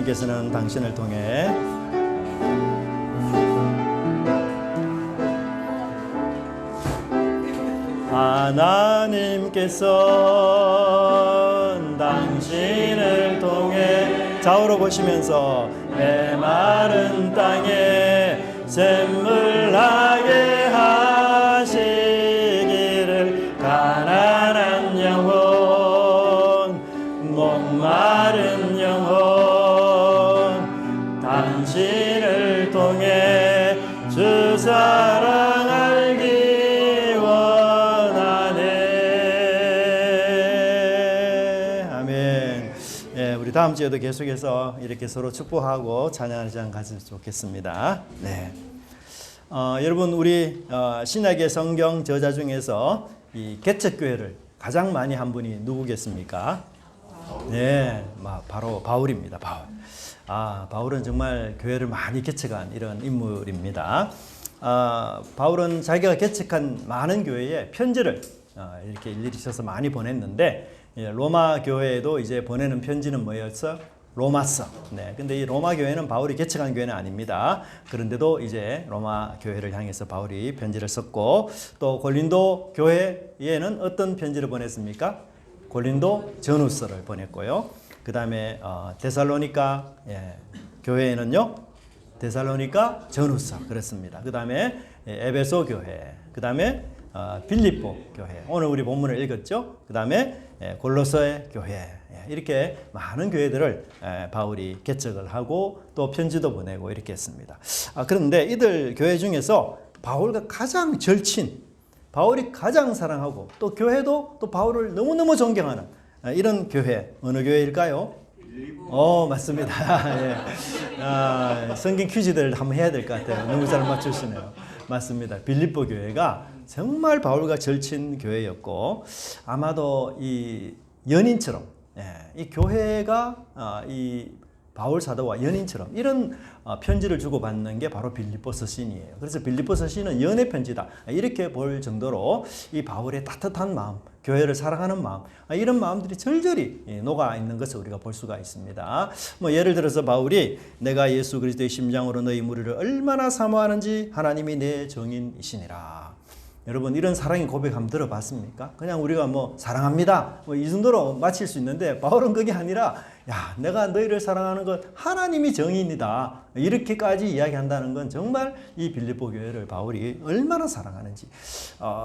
하나님께서는 당신을 통해 하나님께서 당신을 통해 좌우로 보시면서 메마른 땅에 샘물나게 하시기를 가난한 영혼 목마른 영혼 당신을 통해 주 사랑 알기 원하네. 아멘. 예, 우리 다음 주에도 계속해서 이렇게 서로 축복하고 찬양하는 시간 가졌으면 좋겠습니다. 네. 여러분 우리 신약의 성경 저자 중에서 이 개척교회를 가장 많이 한 분이 누구겠습니까? 네, 바로 바울입니다. 바울. 바울은 정말 교회를 많이 개척한 이런 인물입니다. 바울은 자기가 개척한 많은 교회에 편지를 이렇게 일일이 써서 많이 보냈는데 로마 교회에도 이제 보내는 편지는 뭐였어? 로마서. 네, 근데 이 로마 교회는 바울이 개척한 교회는 아닙니다. 그런데도 이제 로마 교회를 향해서 바울이 편지를 썼고 또 고린도 교회에는 어떤 편지를 보냈습니까? 고린도 전후서를 보냈고요. 그 다음에 데살로니가 교회에는요 데살로니가 전후서 그렇습니다. 그 다음에 에베소 교회, 그 다음에 빌립보 교회, 오늘 우리 본문을 읽었죠. 그 다음에 골로새 교회, 이렇게 많은 교회들을 바울이 개척을 하고 또 편지도 보내고 이렇게 했습니다. 그런데 이들 교회 중에서 바울과 가장 절친, 바울이 가장 사랑하고 또 교회도 또 바울을 너무너무 존경하는 이런 교회, 어느 교회일까요? 맞습니다. 예. 성경 퀴즈들을 한번 해야 될 것 같아요. 너무 잘 맞추시네요. 맞습니다. 빌립보 교회가 정말 바울과 절친 교회였고 아마도 이 연인처럼 이 교회가 이 바울 사도와 연인처럼 이런 편지를 주고받는 게 바로 빌립보서 시인이에요. 그래서 빌립보서 시인은 연애 편지다 이렇게 볼 정도로 이 바울의 따뜻한 마음, 교회를 사랑하는 마음, 이런 마음들이 절절히 녹아 있는 것을 우리가 볼 수가 있습니다. 예를 들어서 바울이 내가 예수 그리스도의 심장으로 너희 무리를 얼마나 사모하는지 하나님이 내 정인이시니라. 여러분 이런 사랑의 고백 한번 들어봤습니까? 그냥 우리가 사랑합니다 이 정도로 마칠 수 있는데 바울은 그게 아니라 내가 너희를 사랑하는 것 하나님이 정인이다 이렇게까지 이야기한다는 건 정말 이 빌립보 교회를 바울이 얼마나 사랑하는지.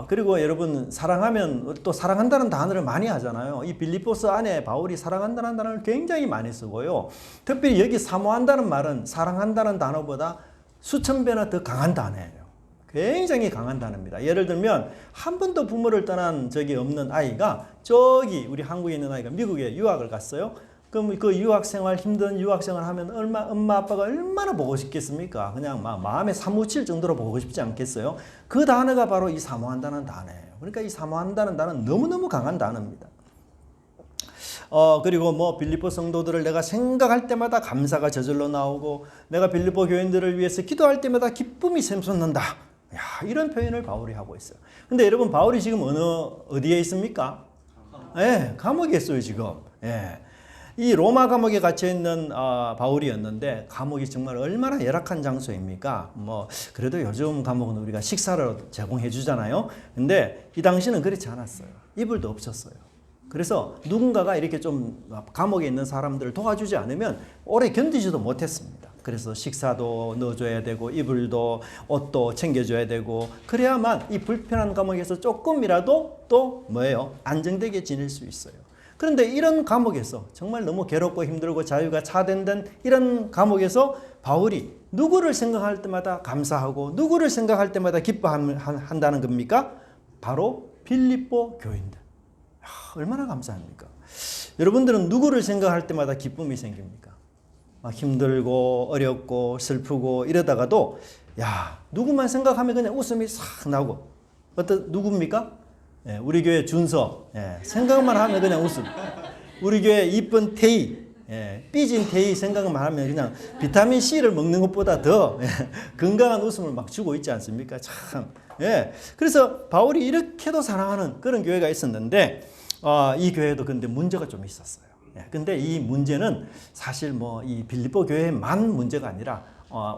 그리고 여러분 사랑하면 또 사랑한다는 단어를 많이 하잖아요. 이 빌립보서 안에 바울이 사랑한다는 단어를 굉장히 많이 쓰고요. 특별히 여기 사모한다는 말은 사랑한다는 단어보다 수천 배나 더 강한 단어예요. 굉장히 강한 단어입니다. 예를 들면 한 번도 부모를 떠난 적이 없는 아이가 저기 우리 한국에 있는 아이가 미국에 유학을 갔어요. 그럼 그 유학생활 힘든 유학생활 하면 엄마 아빠가 얼마나 보고 싶겠습니까? 그냥 마음에 사무칠 정도로 보고 싶지 않겠어요? 그 단어가 바로 이 사모한다는 단어예요. 그러니까 이 사모한다는 단어는 너무너무 강한 단어입니다. 그리고 빌립보 성도들을 내가 생각할 때마다 감사가 저절로 나오고 내가 빌립보 교인들을 위해서 기도할 때마다 기쁨이 샘솟는다. 이런 표현을 바울이 하고 있어요. 근데 여러분 바울이 지금 어디에 있습니까? 감옥에 있어요 지금. 이 로마 감옥에 갇혀 있는 바울이었는데 감옥이 정말 얼마나 열악한 장소입니까? 그래도 요즘 감옥은 우리가 식사를 제공해 주잖아요. 근데 이 당시는 그렇지 않았어요. 이불도 없었어요. 그래서 누군가가 이렇게 좀 감옥에 있는 사람들을 도와주지 않으면 오래 견디지도 못했습니다. 그래서 식사도 넣어줘야 되고 이불도 옷도 챙겨줘야 되고 그래야만 이 불편한 감옥에서 조금이라도 또 안정되게 지낼 수 있어요. 그런데 이런 감옥에서 정말 너무 괴롭고 힘들고 자유가 차단된 이런 감옥에서 바울이 누구를 생각할 때마다 감사하고 누구를 생각할 때마다 기뻐한다는 겁니까? 바로 빌립보 교인들. 얼마나 감사합니까? 여러분들은 누구를 생각할 때마다 기쁨이 생깁니까? 힘들고 어렵고 슬프고 이러다가도 누구만 생각하면 그냥 웃음이 싹 나고 누굽니까? 우리 교회 준서 생각만 하면 그냥 웃음. 우리 교회 이쁜 태희 삐진 태희 생각만 하면 그냥 비타민 C를 먹는 것보다 더 건강한 웃음을 막 주고 있지 않습니까? 참. 그래서 바울이 이렇게도 사랑하는 그런 교회가 있었는데 이 교회도 근데 문제가 좀 있었어요. 근데 이 문제는 사실 뭐 이 빌립보 교회만 문제가 아니라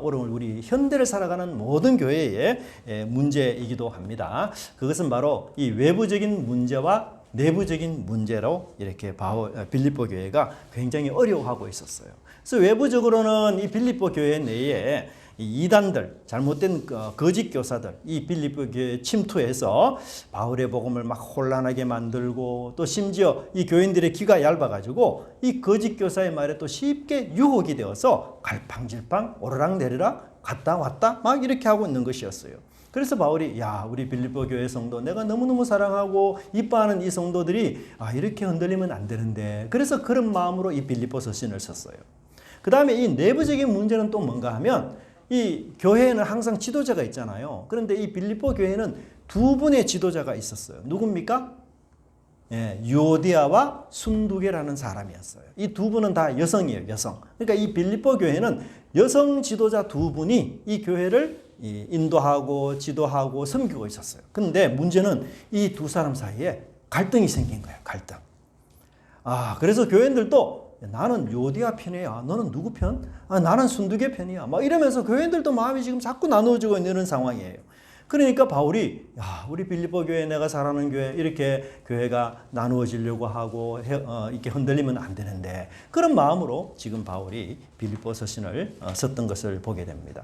오늘 우리 현대를 살아가는 모든 교회의 문제이기도 합니다. 그것은 바로 이 외부적인 문제와 내부적인 문제로 이렇게 빌립보 교회가 굉장히 어려워하고 있었어요. 그래서 외부적으로는 이 빌립보 교회 내에 이 이단들, 잘못된 거짓 교사들, 이 빌립보 교회에 침투해서 바울의 복음을 막 혼란하게 만들고 또 심지어 이 교인들의 귀가 얇아가지고 이 거짓 교사의 말에 또 쉽게 유혹이 되어서 갈팡질팡 오르락내리락 갔다 왔다 막 이렇게 하고 있는 것이었어요. 그래서 바울이 우리 빌립보 교회 성도 내가 너무너무 사랑하고 이뻐하는 이 성도들이 이렇게 흔들리면 안 되는데, 그래서 그런 마음으로 이 빌립보 서신을 썼어요. 그 다음에 이 내부적인 문제는 또 뭔가 하면 이 교회에는 항상 지도자가 있잖아요. 그런데 이 빌립보 교회는 두 분의 지도자가 있었어요. 누굽니까? 유오디아와 순두계라는 사람이었어요. 이 두 분은 다 여성이에요. 여성. 그러니까 이 빌립보 교회는 여성 지도자 두 분이 이 교회를 인도하고 지도하고 섬기고 있었어요. 근데 문제는 이 두 사람 사이에 갈등이 생긴 거예요. 갈등. 그래서 교인들도 나는 요디아 편이야. 너는 누구 편? 나는 순두계 편이야. 막 이러면서 교인들도 마음이 지금 자꾸 나누어지고 있는 상황이에요. 그러니까 바울이 우리 빌립보 교회, 내가 사랑하는 교회, 이렇게 교회가 나누어지려고 하고 이렇게 흔들리면 안 되는데, 그런 마음으로 지금 바울이 빌립보 서신을 썼던 것을 보게 됩니다.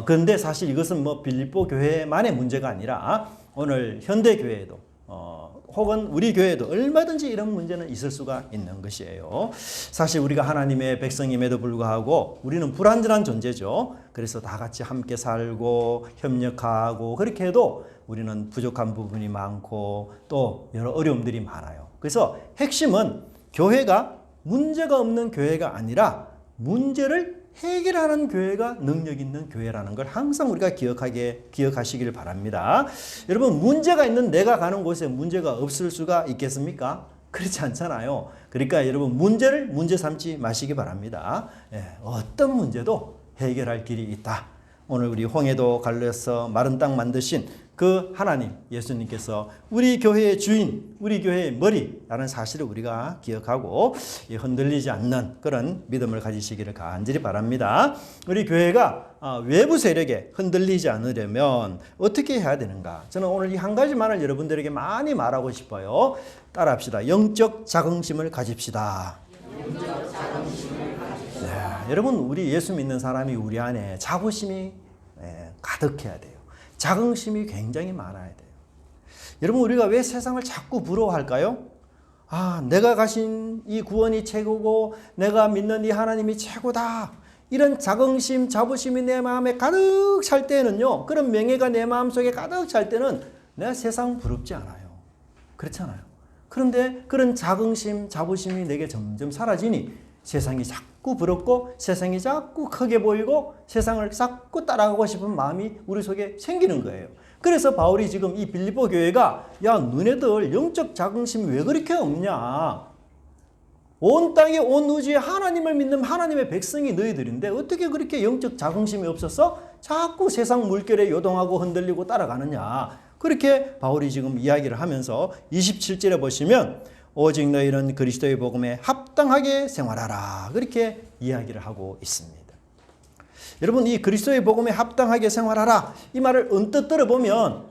그런데 사실 이것은 뭐 빌립보 교회만의 문제가 아니라 오늘 현대 교회에도 혹은 우리 교회에도 얼마든지 이런 문제는 있을 수가 있는 것이에요. 사실 우리가 하나님의 백성임에도 불구하고 우리는 불완전한 존재죠. 그래서 다 같이 함께 살고 협력하고 그렇게 해도 우리는 부족한 부분이 많고 또 여러 어려움들이 많아요. 그래서 핵심은 교회가 문제가 없는 교회가 아니라 문제를 해결하는 교회가 능력 있는 교회라는 걸 항상 우리가 기억하시길 바랍니다. 여러분, 문제가 있는 내가 가는 곳에 문제가 없을 수가 있겠습니까? 그렇지 않잖아요. 그러니까 여러분, 문제를 문제 삼지 마시기 바랍니다. 어떤 문제도 해결할 길이 있다. 오늘 우리 홍해도 갈려서 마른 땅 만드신 그 하나님, 예수님께서 우리 교회의 주인, 우리 교회의 머리라는 사실을 우리가 기억하고 흔들리지 않는 그런 믿음을 가지시기를 간절히 바랍니다. 우리 교회가 외부 세력에 흔들리지 않으려면 어떻게 해야 되는가? 저는 오늘 이 한 가지만을 여러분들에게 많이 말하고 싶어요. 따라합시다. 영적 자긍심을 가집시다. 여러분, 우리 예수 믿는 사람이 우리 안에 자부심이 가득해야 돼요. 자긍심이 굉장히 많아야 돼요. 여러분, 우리가 왜 세상을 자꾸 부러워할까요? 내가 가신 이 구원이 최고고 내가 믿는 이 하나님이 최고다. 이런 자긍심, 자부심이 내 마음에 가득 찰 때는요, 그런 명예가 내 마음속에 가득 찰 때는 내가 세상 부럽지 않아요. 그렇잖아요. 그런데 그런 자긍심, 자부심이 내게 점점 사라지니 세상이 자꾸 부럽고 세상이 자꾸 크게 보이고 세상을 자꾸 따라가고 싶은 마음이 우리 속에 생기는 거예요. 그래서 바울이 지금 이 빌립보 교회가 너네들 영적 자긍심이 왜 그렇게 없냐? 온 땅에 온 우주에 하나님을 믿는 하나님의 백성이 너희들인데 어떻게 그렇게 영적 자긍심이 없어서 자꾸 세상 물결에 요동하고 흔들리고 따라가느냐? 그렇게 바울이 지금 이야기를 하면서 27절에 보시면 오직 너희는 그리스도의 복음에 합당하게 생활하라. 그렇게 이야기를 하고 있습니다. 여러분, 이 그리스도의 복음에 합당하게 생활하라. 이 말을 언뜻 들어보면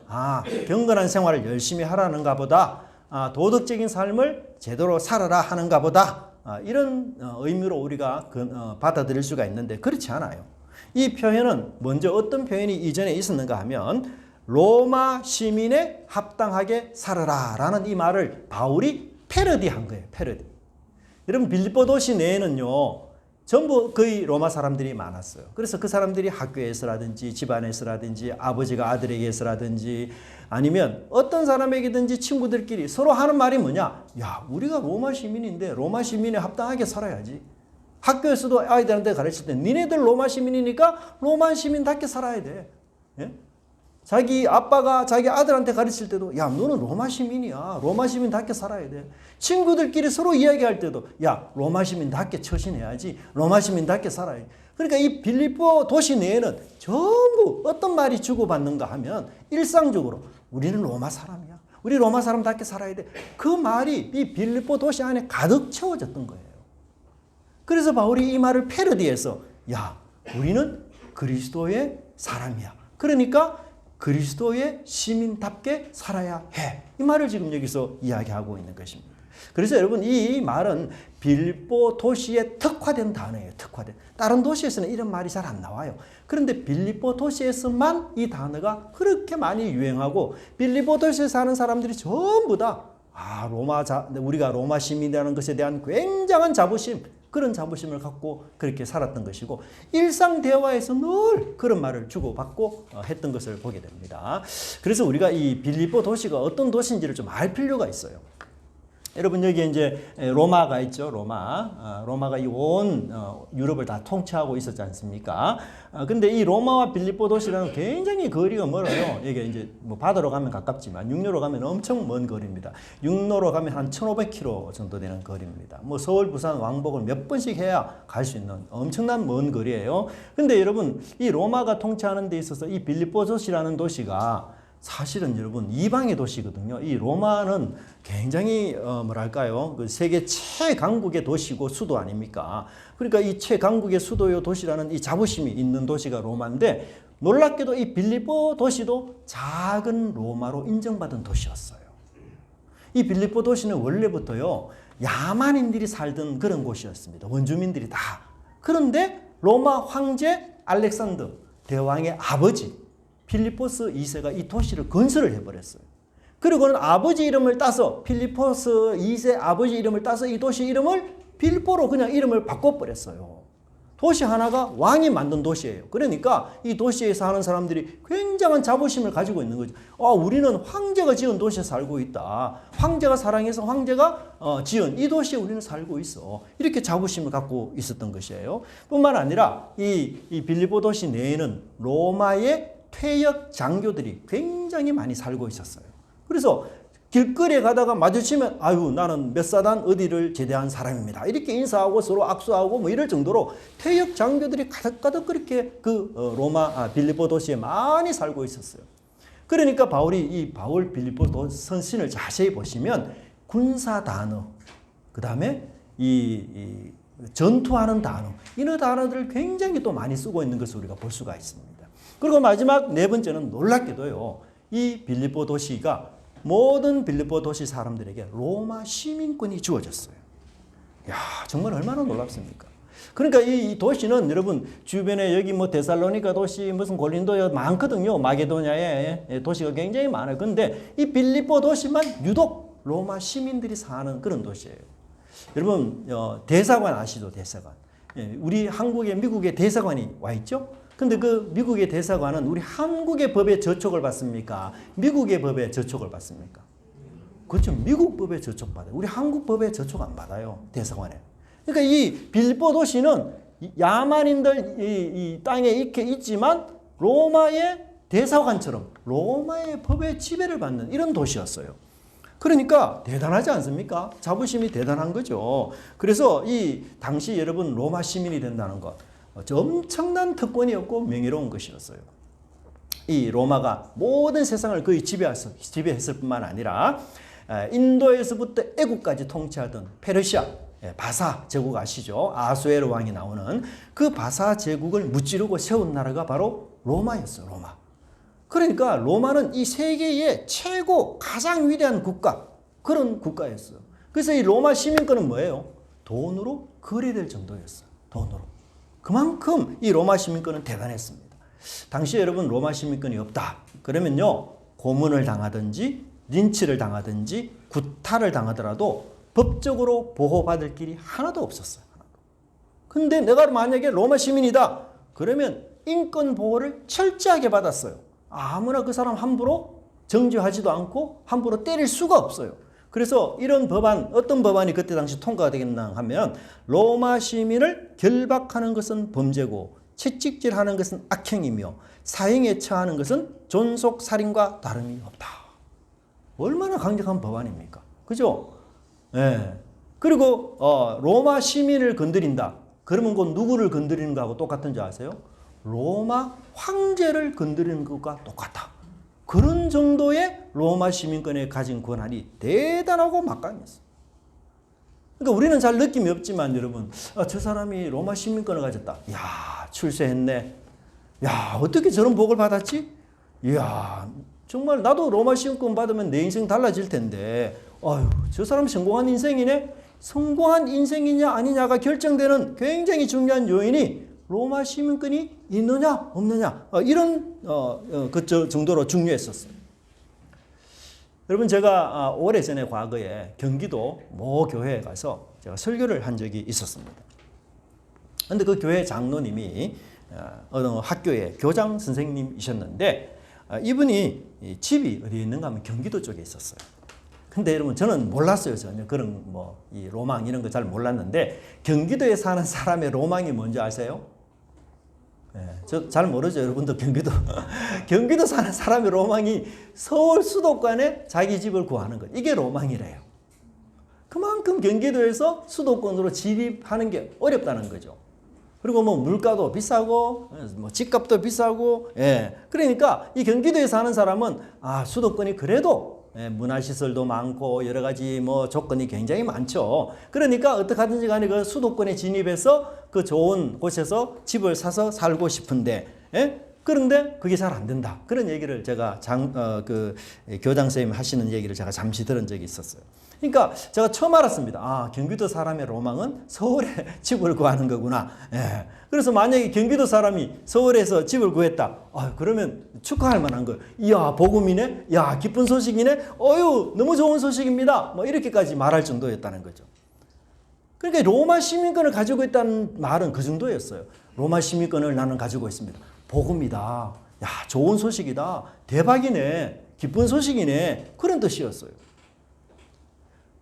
경건한 생활을 열심히 하라는가 보다. 도덕적인 삶을 제대로 살아라 하는가 보다. 이런 의미로 우리가 받아들일 수가 있는데 그렇지 않아요. 이 표현은 먼저 어떤 표현이 이전에 있었는가 하면 로마 시민에 합당하게 살아라 라는 이 말을 바울이 패러디한 거예요. 패러디. 여러분, 빌립보 도시 내에는요, 전부 거의 로마 사람들이 많았어요. 그래서 그 사람들이 학교에서라든지 집안에서라든지 아버지가 아들에게서라든지 아니면 어떤 사람에게든지 친구들끼리 서로 하는 말이 뭐냐? 우리가 로마 시민인데 로마 시민에 합당하게 살아야지. 학교에서도 아이들한테 가르칠 때 니네들 로마 시민이니까 로마 시민답게 살아야 돼. 예? 자기 아빠가 자기 아들한테 가르칠 때도 너는 로마 시민이야. 로마 시민답게 살아야 돼. 친구들끼리 서로 이야기할 때도 로마 시민답게 처신해야지. 로마 시민답게 살아야 돼. 그러니까 이 빌립보 도시 내에는 전부 어떤 말이 주고받는가 하면 일상적으로 우리는 로마 사람이야. 우리 로마 사람답게 살아야 돼. 그 말이 이 빌립보 도시 안에 가득 채워졌던 거예요. 그래서 바울이 이 말을 패러디해서 야, 우리는 그리스도의 사람이야. 그러니까 그리스도의 시민답게 살아야 해. 이 말을 지금 여기서 이야기하고 있는 것입니다. 그래서 여러분 이 말은 빌립보 도시에 특화된 단어예요. 특화된. 다른 도시에서는 이런 말이 잘 안 나와요. 그런데 빌립보 도시에서만 이 단어가 그렇게 많이 유행하고 빌립보 도시에 사는 사람들이 전부 다 우리가 로마 시민이라는 것에 대한 굉장한 자부심, 그런 자부심을 갖고 그렇게 살았던 것이고 일상 대화에서 늘 그런 말을 주고받고 했던 것을 보게 됩니다. 그래서 우리가 이 빌립보 도시가 어떤 도시인지를 좀 알 필요가 있어요. 여러분 여기 이제 로마가 있죠. 로마가 이 온 유럽을 다 통치하고 있었지 않습니까? 근데 이 로마와 빌립보 도시라는 굉장히 거리가 멀어요. 이게 이제 뭐 바다로 가면 가깝지만 육로로 가면 엄청 먼 거리입니다. 육로로 가면 한 1,500km 정도 되는 거리입니다. 뭐 서울, 부산, 왕복을 몇 번씩 해야 갈 수 있는 엄청난 먼 거리예요. 근데 여러분 이 로마가 통치하는 데 있어서 이 빌립보 도시라는 도시가 사실은 여러분 이방의 도시거든요. 이 로마는 굉장히 뭐랄까요? 그 세계 최강국의 도시고 수도 아닙니까? 그러니까 이 최강국의 수도요 도시라는 이 자부심이 있는 도시가 로마인데 놀랍게도 이 빌립보 도시도 작은 로마로 인정받은 도시였어요. 이 빌립보 도시는 원래부터요 야만인들이 살던 그런 곳이었습니다. 원주민들이 다. 그런데 로마 황제 알렉산더 대왕의 아버지 필리포스 2세가 이 도시를 건설을 해버렸어요. 그리고는 아버지 이름을 따서 필리포스 2세 아버지 이름을 따서 이 도시 이름을 빌보로 그냥 이름을 바꿔버렸어요. 도시 하나가 왕이 만든 도시예요. 그러니까 이 도시에 사는 사람들이 굉장한 자부심을 가지고 있는 거죠. 우리는 황제가 지은 도시에 살고 있다. 황제가 사랑해서 황제가 지은 이 도시에 우리는 살고 있어. 이렇게 자부심을 갖고 있었던 것이에요. 뿐만 아니라 이 빌립보 도시 내에는 로마의 퇴역 장교들이 굉장히 많이 살고 있었어요. 그래서 길거리에 가다가 마주치면 나는 몇 사단 어디를 제대한 사람입니다. 이렇게 인사하고 서로 악수하고 뭐 이럴 정도로 퇴역 장교들이 가득가득 그렇게 빌립보 도시에 많이 살고 있었어요. 그러니까 바울이 바울 빌립보 서신을 자세히 보시면 군사 단어, 그 다음에 이 전투하는 단어, 이런 단어들을 굉장히 또 많이 쓰고 있는 것을 우리가 볼 수가 있습니다. 그리고 마지막 네 번째는 놀랍게도요. 이 빌립보 도시가 모든 빌립보 도시 사람들에게 로마 시민권이 주어졌어요. 야, 정말 얼마나 놀랍습니까? 그러니까 이 도시는 여러분 주변에 여기 뭐 데살로니가 도시 무슨 고린도 많거든요. 마게도냐에 도시가 굉장히 많아요. 근데 이 빌립보 도시만 유독 로마 시민들이 사는 그런 도시예요. 여러분 대사관 아시죠? 대사관. 우리 한국에 미국에 대사관이 와 있죠? 근데 그 미국의 대사관은 우리 한국의 법에 저촉을 받습니까? 미국의 법에 저촉을 받습니까? 그렇죠. 미국 법에 저촉받아요. 우리 한국 법에 저촉 안 받아요. 대사관에. 그러니까 이 빌립보 도시는 야만인들 이 땅에 이렇게 있지만 로마의 대사관처럼 로마의 법의 지배를 받는 이런 도시였어요. 그러니까 대단하지 않습니까? 자부심이 대단한 거죠. 그래서 이 당시 여러분 로마 시민이 된다는 것 엄청난 특권이었고 명예로운 것이었어요. 이 로마가 모든 세상을 거의 지배했을 뿐만 아니라 인도에서부터 애국까지 통치하던 페르시아 바사 제국 아시죠? 아수에르 왕이 나오는 그 바사 제국을 무찌르고 세운 나라가 바로 로마였어요. 로마. 그러니까 로마는 이 세계의 최고 가장 위대한 국가, 그런 국가였어요. 그래서 이 로마 시민권은 뭐예요? 돈으로 거래될 정도였어요. 돈으로. 그만큼 이 로마 시민권은 대단했습니다. 당시 여러분 로마 시민권이 없다. 그러면요 고문을 당하든지 린치를 당하든지 구타를 당하더라도 법적으로 보호받을 길이 하나도 없었어요. 근데 내가 만약에 로마 시민이다. 그러면 인권 보호를 철저하게 받았어요. 아무나 그 사람 함부로 정죄하지도 않고 함부로 때릴 수가 없어요. 그래서 이런 법안, 어떤 법안이 그때 당시 통과가 되겠나 하면 로마 시민을 결박하는 것은 범죄고 채찍질하는 것은 악행이며 사형에 처하는 것은 존속살인과 다름이 없다. 얼마나 강력한 법안입니까? 그죠? 예. 그리고 로마 시민을 건드린다. 그러면 그 누구를 건드리는 거하고 똑같은 줄 아세요? 로마 황제를 건드리는 것과 똑같다. 그런 정도의 로마 시민권에 가진 권한이 대단하고 막강했어. 그러니까 우리는 잘 느낌이 없지만 여러분, 저 사람이 로마 시민권을 가졌다. 야, 출세했네. 야, 어떻게 저런 복을 받았지? 이야, 정말 나도 로마 시민권 받으면 내 인생 달라질 텐데, 아유, 저 사람 성공한 인생이네? 성공한 인생이냐 아니냐가 결정되는 굉장히 중요한 요인이 로마 시민권이 있느냐 없느냐, 이런 그 정도로 중요했었어요. 여러분, 제가 오래전에 과거에 경기도 모 교회에 가서 제가 설교를 한 적이 있었습니다. 그런데 그 교회 장로님이 어느 학교의 교장 선생님이셨는데, 이분이 집이 어디에 있는가 하면 경기도 쪽에 있었어요. 근데 여러분, 저는 몰랐어요. 전혀 그런 이 로망 이런 거 잘 몰랐는데, 경기도에 사는 사람의 로망이 뭔지 아세요? 저 잘 모르죠. 여러분도 경기도. 경기도 사는 사람의 로망이 서울 수도권에 자기 집을 구하는 것. 이게 로망이래요. 그만큼 경기도에서 수도권으로 진입하는 게 어렵다는 거죠. 그리고 물가도 비싸고, 집값도 비싸고, 그러니까 이 경기도에 사는 사람은, 수도권이 그래도 문화시설도 많고 여러 가지 조건이 굉장히 많죠. 그러니까 어떻게 하든지 간에 그 수도권에 진입해서 그 좋은 곳에서 집을 사서 살고 싶은데, 그런데 그게 잘 안 된다. 그런 얘기를 제가 그 교장 선생님 하시는 얘기를 제가 잠시 들은 적이 있었어요. 그러니까 제가 처음 알았습니다. 경기도 사람의 로망은 서울에 집을 구하는 거구나. 그래서 만약에 경기도 사람이 서울에서 집을 구했다. 그러면 축하할 만한 거예요. 이야, 복음이네. 야, 기쁜 소식이네. 어유, 너무 좋은 소식입니다. 이렇게까지 말할 정도였다는 거죠. 그러니까 로마 시민권을 가지고 있다는 말은 그 정도였어요. 로마 시민권을 나는 가지고 있습니다. 복음이다. 야, 좋은 소식이다. 대박이네. 기쁜 소식이네. 그런 뜻이었어요.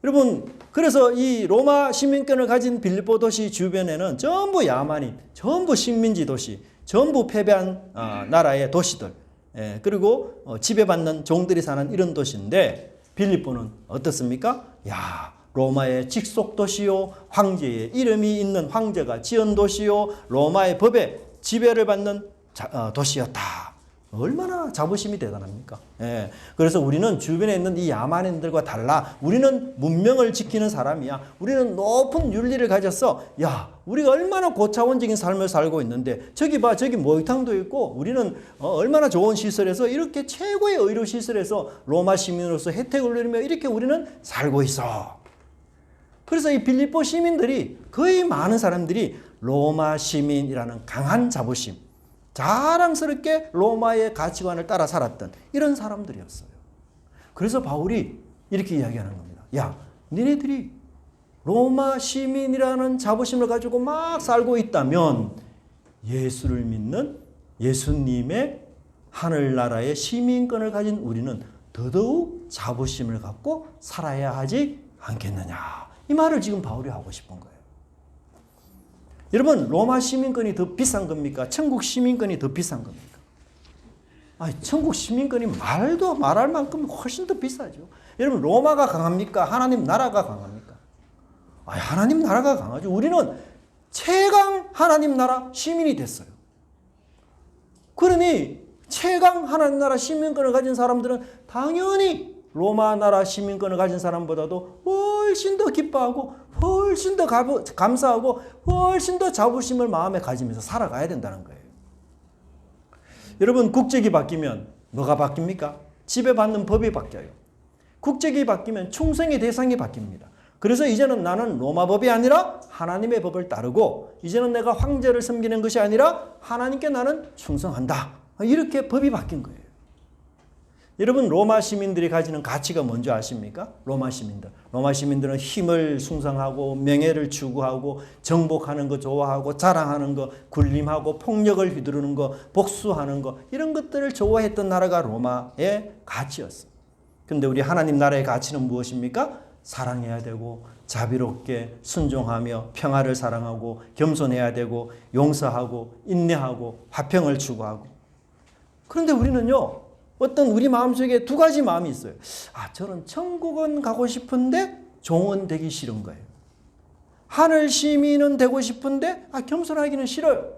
여러분, 그래서 이 로마 시민권을 가진 빌립보 도시 주변에는 전부 야만인, 전부 식민지 도시, 전부 패배한 나라의 도시들, 그리고 지배받는 종들이 사는 이런 도시인데, 빌립보는 어떻습니까? 야, 로마의 직속 도시요, 황제의 이름이 있는 황제가 지은 도시요, 로마의 법에 지배를 받는 도시였다. 얼마나 자부심이 대단합니까? 그래서 우리는 주변에 있는 이 야만인들과 달라. 우리는 문명을 지키는 사람이야. 우리는 높은 윤리를 가졌어. 야, 우리가 얼마나 고차원적인 삶을 살고 있는데, 저기 봐, 저기 목욕탕도 있고, 우리는 얼마나 좋은 시설에서, 이렇게 최고의 의료 시설에서 로마 시민으로서 혜택을 누리며 이렇게 우리는 살고 있어. 그래서 이 빌립보 시민들이, 거의 많은 사람들이 로마 시민이라는 강한 자부심, 자랑스럽게 로마의 가치관을 따라 살았던 이런 사람들이었어요. 그래서 바울이 이렇게 이야기하는 겁니다. 야, 니네들이 로마 시민이라는 자부심을 가지고 막 살고 있다면 예수를 믿는 예수님의 하늘나라의 시민권을 가진 우리는 더더욱 자부심을 갖고 살아야 하지 않겠느냐. 이 말을 지금 바울이 하고 싶은 거예요. 여러분, 로마 시민권이 더 비싼 겁니까? 천국 시민권이 더 비싼 겁니까? 천국 시민권이 말도 말할 만큼 훨씬 더 비싸죠. 여러분, 로마가 강합니까? 하나님 나라가 강합니까? 하나님 나라가 강하죠. 우리는 최강 하나님 나라 시민이 됐어요. 그러니 최강 하나님 나라 시민권을 가진 사람들은 당연히 로마 나라 시민권을 가진 사람보다도 훨씬 더 기뻐하고 훨씬 더 감사하고 훨씬 더 자부심을 마음에 가지면서 살아가야 된다는 거예요. 여러분, 국적이 바뀌면 뭐가 바뀝니까? 지배받는 법이 바뀌어요. 국적이 바뀌면 충성의 대상이 바뀝니다. 그래서 이제는 나는 로마 법이 아니라 하나님의 법을 따르고, 이제는 내가 황제를 섬기는 것이 아니라 하나님께 나는 충성한다. 이렇게 법이 바뀐 거예요. 여러분, 로마 시민들이 가지는 가치가 뭔지 아십니까? 로마 시민들은 힘을 숭상하고 명예를 추구하고 정복하는 거 좋아하고 자랑하는 거, 군림하고 폭력을 휘두르는 거, 복수하는 거, 이런 것들을 좋아했던 나라가 로마의 가치였어요. 그런데 우리 하나님 나라의 가치는 무엇입니까? 사랑해야 되고 자비롭게 순종하며 평화를 사랑하고 겸손해야 되고 용서하고 인내하고 화평을 추구하고. 그런데 우리는요, 어떤 우리 마음속에 두 가지 마음이 있어요. 저는 천국은 가고 싶은데 종은 되기 싫은 거예요. 하늘 시민은 되고 싶은데 겸손하기는 싫어요.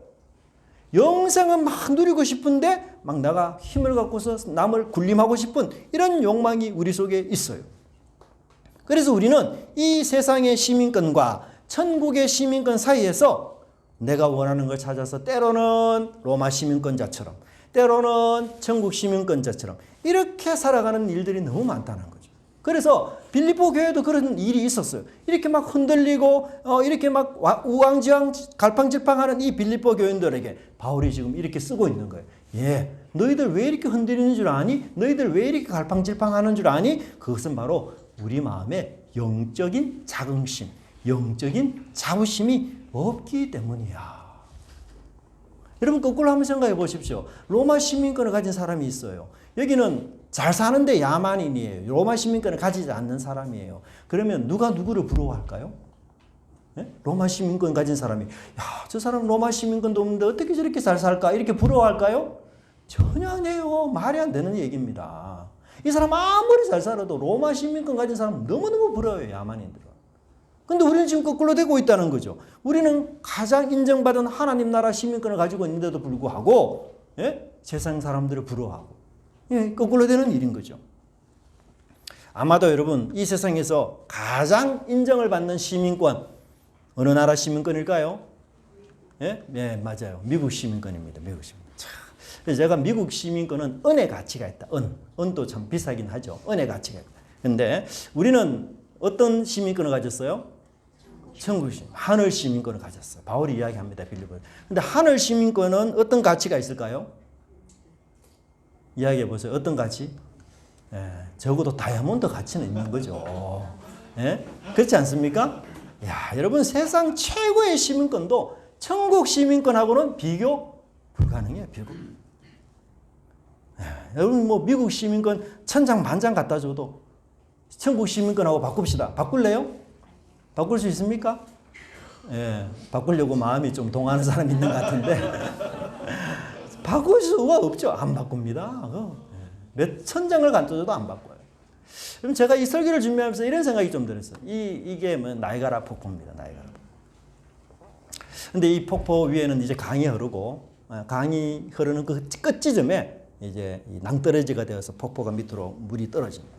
영생은 막 누리고 싶은데 막 내가 힘을 갖고서 남을 군림하고 싶은 이런 욕망이 우리 속에 있어요. 그래서 우리는 이 세상의 시민권과 천국의 시민권 사이에서 내가 원하는 걸 찾아서 때로는 로마 시민권자처럼 때로는 천국 시민권자처럼 이렇게 살아가는 일들이 너무 많다는 거죠. 그래서 빌립보 교회도 그런 일이 있었어요. 이렇게 막 흔들리고 이렇게 막 우왕좌왕 갈팡질팡하는 이 빌립보 교인들에게 바울이 지금 이렇게 쓰고 있는 거예요. 예, 너희들 왜 이렇게 흔들리는 줄 아니? 너희들 왜 이렇게 갈팡질팡하는 줄 아니? 그것은 바로 우리 마음에 영적인 자긍심, 영적인 자부심이 없기 때문이야. 여러분 거꾸로 한번 생각해 보십시오. 로마 시민권을 가진 사람이 있어요. 여기는 잘 사는데 야만인이에요. 로마 시민권을 가지지 않는 사람이에요. 그러면 누가 누구를 부러워할까요? 네? 로마 시민권 가진 사람이 야, 저 사람 로마 시민권도 없는데 어떻게 저렇게 잘 살까? 이렇게 부러워할까요? 전혀 아니에요. 말이 안 되는 얘기입니다. 이 사람 아무리 잘 살아도 로마 시민권 가진 사람 너무너무 부러워요. 야만인들은. 근데 우리는 지금 거꾸로 되고 있다는 거죠. 우리는 가장 인정받은 하나님 나라 시민권을 가지고 있는데도 불구하고 세상 사람들을 부러워하고 거꾸로 되는 일인 거죠. 아마도 여러분 이 세상에서 가장 인정을 받는 시민권 어느 나라 시민권일까요? 네, 맞아요. 미국 시민권입니다. 미국 시민권. 그래서 제가 미국 시민권은 은의 가치가 있다. 은도 참 비싸긴 하죠. 은의 가치가 있다. 근데 우리는 어떤 시민권을 가졌어요? 천국 시민, 하늘 시민권을 가졌어요. 바울이 이야기합니다. 빌립보. 근데 하늘 시민권은 어떤 가치가 있을까요? 이야기해 보세요. 어떤 가치? 적어도 다이아몬드 가치는 있는 거죠. 그렇지 않습니까? 야, 여러분 세상 최고의 시민권도 천국 시민권하고는 비교 불가능해요. 비교. 여러분 뭐 미국 시민권 천장만장 갖다 줘도 천국 시민권하고 바꿉시다. 바꿀래요? 바꿀 수 있습니까? 바꾸려고 마음이 좀 동하는 사람이 있는 것 같은데 바꿀 수가 없죠. 안 바꿉니다. 몇 천장을 갖다 줘도 안 바꿔요. 그럼 제가 이 설교를 준비하면서 이런 생각이 좀 들었어요. 이게 뭐 나이가라 폭포입니다. 나이가라 폭포. 근데 이 폭포 위에는 이제 강이 흐르고 강이 흐르는 그 끝지점에 이제 낭떠러지가 되어서 폭포가 밑으로 물이 떨어집니다.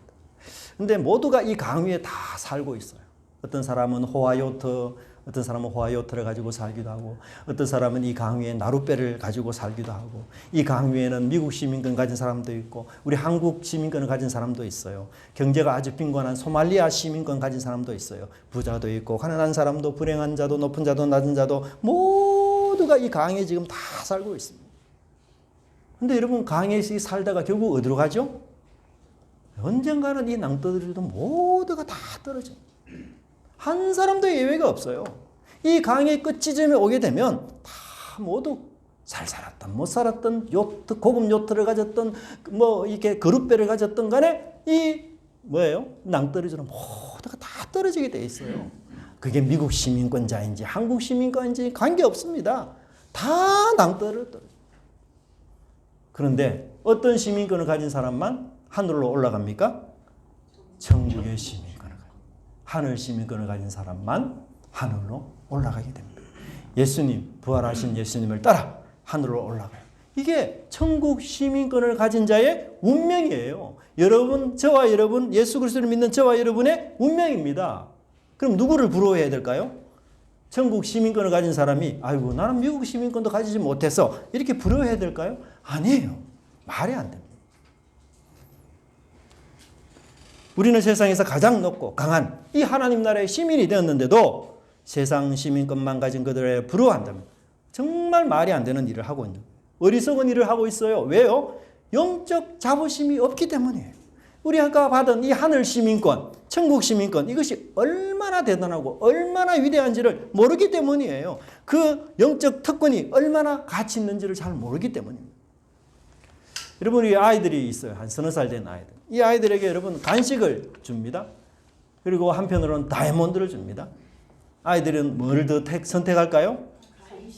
근데 모두가 이 강 위에 다 살고 있어요. 어떤 사람은 호화요트, 어떤 사람은 호화요트를 가지고 살기도 하고, 어떤 사람은 이 강 위에 나룻배를 가지고 살기도 하고, 이 강 위에는 미국 시민권 가진 사람도 있고, 우리 한국 시민권을 가진 사람도 있어요. 경제가 아주 빈곤한 소말리아 시민권 가진 사람도 있어요. 부자도 있고, 가난한 사람도, 불행한 자도, 높은 자도, 낮은 자도 모두가 이 강에 지금 다 살고 있습니다. 근데 여러분 강에서 살다가 결국 어디로 가죠? 언젠가는 이 낭떠러지도 모두가 다 떨어져요. 한 사람도 예외가 없어요. 이 강의 끝지점에 오게 되면 다 모두 잘 살았던 못 살았던 요트, 고급 요트를 가졌던 뭐 이렇게 그룹배를 가졌던 간에 이 뭐예요? 낭떠러지는 모두가 다 떨어지게 돼 있어요. 그게 미국 시민권자인지 한국 시민권인지 관계없습니다. 다 낭떠러져. 그런데 어떤 시민권을 가진 사람만 하늘로 올라갑니까? 천국의 시민권을 가진 하늘 시민권을 가진 사람만 하늘로 올라가게 됩니다. 예수님, 부활하신 예수님을 따라 하늘로 올라가요. 이게 천국 시민권을 가진 자의 운명이에요. 여러분, 저와 여러분, 예수 그리스도를 믿는 저와 여러분의 운명입니다. 그럼 누구를 부러워해야 될까요? 천국 시민권을 가진 사람이 아이고 나는 미국 시민권도 가지지 못해서 이렇게 부러워해야 될까요? 아니에요. 말이 안 됩니다. 우리는 세상에서 가장 높고 강한 이 하나님 나라의 시민이 되었는데도 세상 시민권만 가진 그들을 부러워한다면 정말 말이 안 되는 일을 하고 있는 어리석은 일을 하고 있어요. 왜요? 영적 자부심이 없기 때문이에요. 우리가 받은 이 하늘 시민권, 천국 시민권 이것이 얼마나 대단하고 얼마나 위대한지를 모르기 때문이에요. 그 영적 특권이 얼마나 가치 있는지를 잘 모르기 때문입니다. 여러분 우리 아이들이 있어요. 한 서너 살 된 아이들. 이 아이들에게 여러분 간식을 줍니다. 그리고 한편으로는 다이아몬드를 줍니다. 아이들은 뭘 더 선택할까요?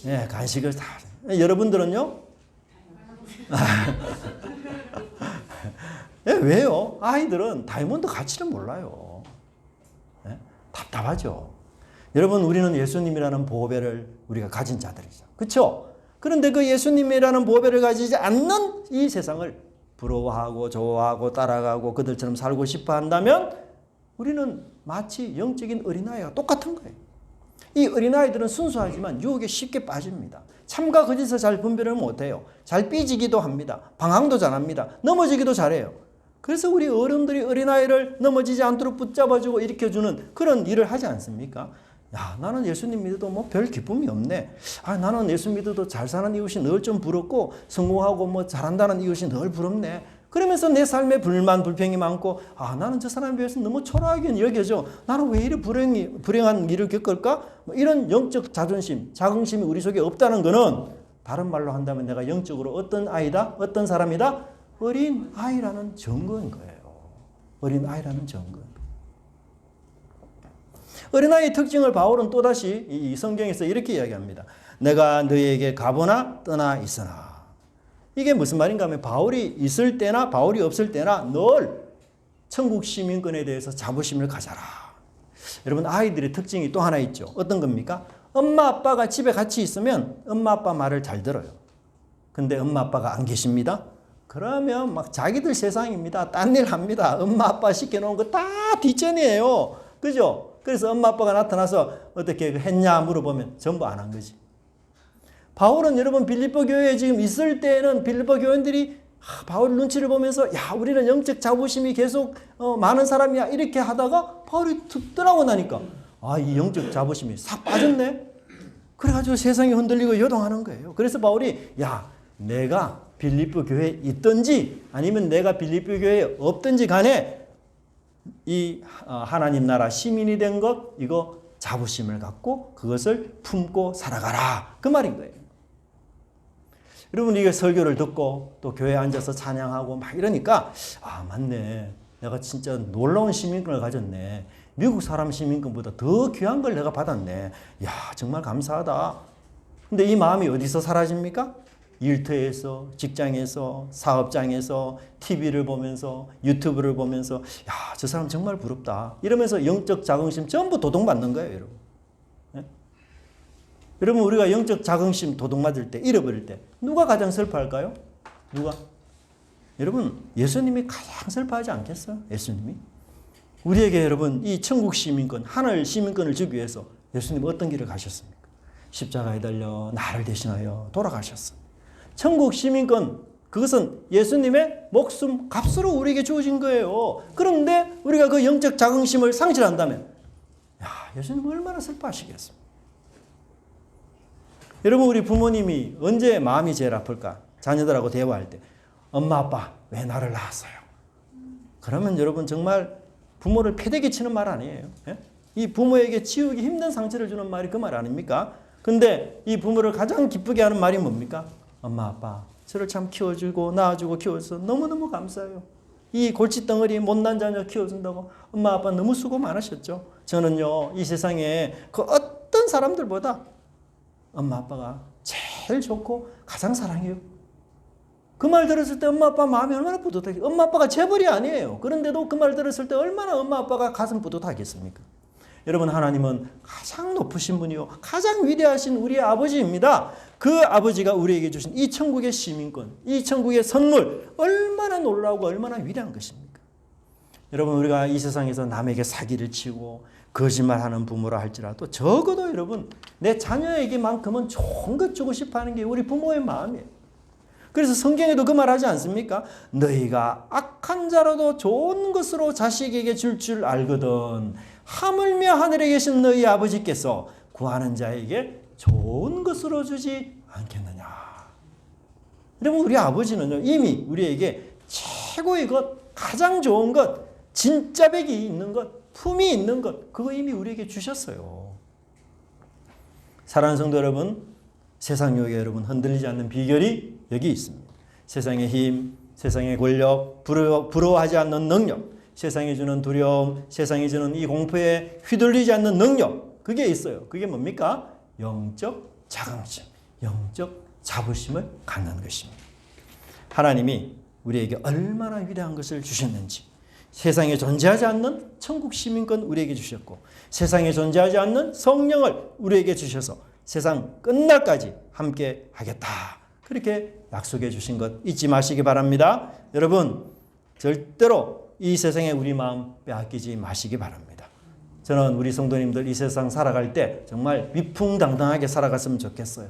네, 간식을 다. 여러분들은요? 네, 왜요? 아이들은 다이아몬드 가치를 몰라요. 네? 답답하죠. 여러분 우리는 예수님이라는 보배를 우리가 가진 자들이죠. 그렇죠? 그런데 그 예수님이라는 보배를 가지지 않는 이 세상을 부러워하고 좋아하고 따라가고 그들처럼 살고 싶어 한다면 우리는 마치 영적인 어린아이가 똑같은 거예요. 이 어린아이들은 순수하지만 유혹에 쉽게 빠집니다. 참과 거짓을 잘 분별을 못해요. 잘 삐지기도 합니다. 방황도 잘합니다. 넘어지기도 잘해요. 그래서 우리 어른들이 어린아이를 넘어지지 않도록 붙잡아주고 일으켜주는 그런 일을 하지 않습니까? 야, 나는 예수님 믿어도 뭐 별 기쁨이 없네. 아, 나는 예수 믿어도 잘 사는 이웃이 늘 좀 부럽고 성공하고 뭐 잘한다는 이웃이 늘 부럽네. 그러면서 내 삶에 불만, 불평이 많고, 아, 나는 저 사람에 비해서 너무 초라하게 여겨져. 나는 왜 이리 불행한 일을 겪을까? 뭐 이런 영적 자존심, 자긍심이 우리 속에 없다는 거는 다른 말로 한다면 내가 영적으로 어떤 아이다? 어떤 사람이다? 어린 아이라는 증거인 거예요. 어린 아이라는 증거. 어린아이의 특징을 바울은 또다시 이 성경에서 이렇게 이야기합니다. 내가 너희에게 가보나 떠나 있으나. 이게 무슨 말인가 하면 바울이 있을 때나 바울이 없을 때나 늘 천국 시민권에 대해서 자부심을 가져라. 여러분, 아이들의 특징이 또 하나 있죠. 어떤 겁니까? 엄마 아빠가 집에 같이 있으면 엄마 아빠 말을 잘 들어요. 근데 엄마 아빠가 안 계십니다. 그러면 막 자기들 세상입니다. 딴 일 합니다. 엄마 아빠 시켜놓은 거 다 뒷전이에요. 그죠? 그래서 엄마 아빠가 나타나서 어떻게 했냐 물어보면 전부 안 한 거지. 바울은 여러분 빌립보 교회에 지금 있을 때는 빌립보 교인들이 바울 눈치를 보면서 야, 우리는 영적 자부심이 계속 많은 사람이야 이렇게 하다가 바울이 툭 떠나고 나니까 아, 이 영적 자부심이 싹 빠졌네. 그래가지고 세상이 흔들리고 요동하는 거예요. 그래서 바울이 야, 내가 빌립보 교회에 있든지 아니면 내가 빌립보 교회에 없든지 간에 이 하나님 나라 시민이 된 것, 이거 자부심을 갖고 그것을 품고 살아가라. 그 말인 거예요. 여러분, 이게 설교를 듣고 또 교회에 앉아서 찬양하고 막 이러니까 아, 맞네. 내가 진짜 놀라운 시민권을 가졌네. 미국 사람 시민권보다 더 귀한 걸 내가 받았네. 야, 정말 감사하다. 근데 이 마음이 어디서 사라집니까? 일터에서, 직장에서, 사업장에서, TV를 보면서, 유튜브를 보면서 야, 저 사람 정말 부럽다. 이러면서 영적 자긍심 전부 도둑맞는 거예요, 여러분. 네? 여러분, 우리가 영적 자긍심 도둑맞을 때, 잃어버릴 때 누가 가장 슬퍼할까요? 누가? 여러분, 예수님이 가장 슬퍼하지 않겠어요? 예수님이? 우리에게 여러분, 이 천국 시민권, 하늘 시민권을 주기 위해서 예수님 어떤 길을 가셨습니까? 십자가에 달려 나를 대신하여 돌아가셨어요. 천국 시민권, 그것은 예수님의 목숨 값으로 우리에게 주어진 거예요. 그런데 우리가 그 영적 자긍심을 상실한다면 야, 예수님 얼마나 슬퍼하시겠습니까? 여러분, 우리 부모님이 언제 마음이 제일 아플까? 자녀들하고 대화할 때 엄마 아빠 왜 나를 낳았어요? 그러면 여러분 정말 부모를 패대기 치는 말 아니에요. 예? 이 부모에게 치우기 힘든 상처를 주는 말이 그 말 아닙니까? 근데 이 부모를 가장 기쁘게 하는 말이 뭡니까? 엄마 아빠 저를 참 키워주고 낳아주고 키워줘서 너무너무 감사해요. 이 골칫덩어리 못난 자녀 키워준다고 엄마 아빠 너무 수고 많으셨죠. 저는요, 이 세상에 그 어떤 사람들보다 엄마 아빠가 제일 좋고 가장 사랑해요. 그 말 들었을 때 엄마 아빠 마음이 얼마나 뿌듯하겠어요. 엄마 아빠가 재벌이 아니에요. 그런데도 그 말 들었을 때 얼마나 엄마 아빠가 가슴 뿌듯하겠습니까? 여러분, 하나님은 가장 높으신 분이요, 가장 위대하신 우리의 아버지입니다. 그 아버지가 우리에게 주신 이 천국의 시민권, 이 천국의 선물, 얼마나 놀라우고 얼마나 위대한 것입니까? 여러분, 우리가 이 세상에서 남에게 사기를 치고 거짓말하는 부모라 할지라도 적어도 여러분, 내 자녀에게만큼은 좋은 것 주고 싶어하는 게 우리 부모의 마음이에요. 그래서 성경에도 그 말 하지 않습니까? 너희가 악한 자라도 좋은 것으로 자식에게 줄 줄 알거든 하물며 하늘에 계신 너희 아버지께서 구하는 자에게 좋은 것으로 주지 않겠느냐. 여러분, 우리 아버지는요, 이미 우리에게 최고의 것, 가장 좋은 것, 진짜 백이 있는 것, 품이 있는 것, 그거 이미 우리에게 주셨어요. 사랑하는 성도 여러분, 세상 유혹에 여러분 흔들리지 않는 비결이 여기 있습니다. 세상의 힘, 세상의 권력, 부러워하지 않는 능력, 세상이 주는 두려움, 세상이 주는 이 공포에 휘둘리지 않는 능력, 그게 있어요. 그게 뭡니까? 영적 자긍심, 영적 자부심을 갖는 것입니다. 하나님이 우리에게 얼마나 위대한 것을 주셨는지, 세상에 존재하지 않는 천국 시민권 우리에게 주셨고, 세상에 존재하지 않는 성령을 우리에게 주셔서 세상 끝날까지 함께 하겠다. 그렇게 약속해 주신 것 잊지 마시기 바랍니다. 여러분, 절대로 이 세상에 우리 마음 빼앗기지 마시기 바랍니다. 저는 우리 성도님들 이 세상 살아갈 때 정말 위풍당당하게 살아갔으면 좋겠어요.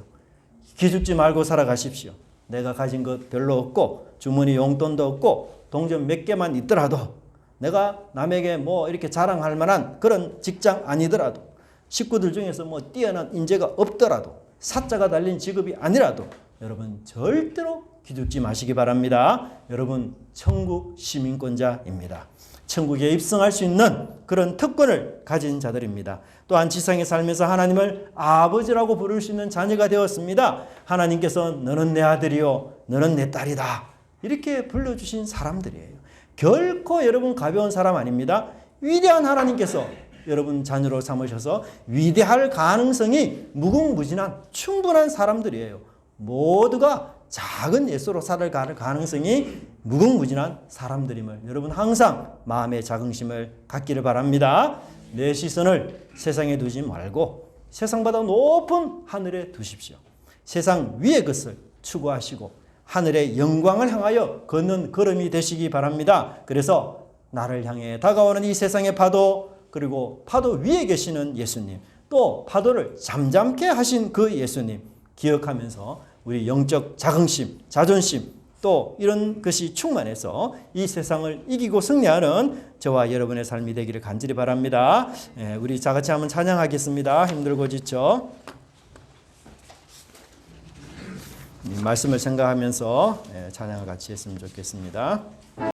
기죽지 말고 살아가십시오. 내가 가진 것 별로 없고 주머니 용돈도 없고 동전 몇 개만 있더라도 내가 남에게 뭐 이렇게 자랑할 만한 그런 직장 아니더라도 식구들 중에서 뭐 뛰어난 인재가 없더라도 사자가 달린 직업이 아니라도 여러분 절대로 기죽지 마시기 바랍니다. 여러분 천국 시민권자입니다. 천국에 입성할 수 있는 그런 특권을 가진 자들입니다. 또한 지상에 살면서 하나님을 아버지라고 부를 수 있는 자녀가 되었습니다. 하나님께서 너는 내 아들이요 너는 내 딸이다 이렇게 불러주신 사람들이에요. 결코 여러분 가벼운 사람 아닙니다. 위대한 하나님께서 여러분 자녀로 삼으셔서 위대할 가능성이 무궁무진한 충분한 사람들이에요. 모두가 작은 예수로 살아갈 가능성이 무궁무진한 사람들임을 여러분 항상 마음의 자긍심을 갖기를 바랍니다. 내 시선을 세상에 두지 말고 세상보다 높은 하늘에 두십시오. 세상 위의 것을 추구하시고 하늘의 영광을 향하여 걷는 걸음이 되시기 바랍니다. 그래서 나를 향해 다가오는 이 세상의 파도, 그리고 파도 위에 계시는 예수님, 또 파도를 잠잠케 하신 그 예수님 기억하면서 우리 영적 자긍심, 자존심 또 이런 것이 충만해서 이 세상을 이기고 승리하는 저와 여러분의 삶이 되기를 간절히 바랍니다. 우리 다 같이 한번 찬양하겠습니다. 힘들고 지쳐 이 말씀을 생각하면서 찬양을 같이 했으면 좋겠습니다.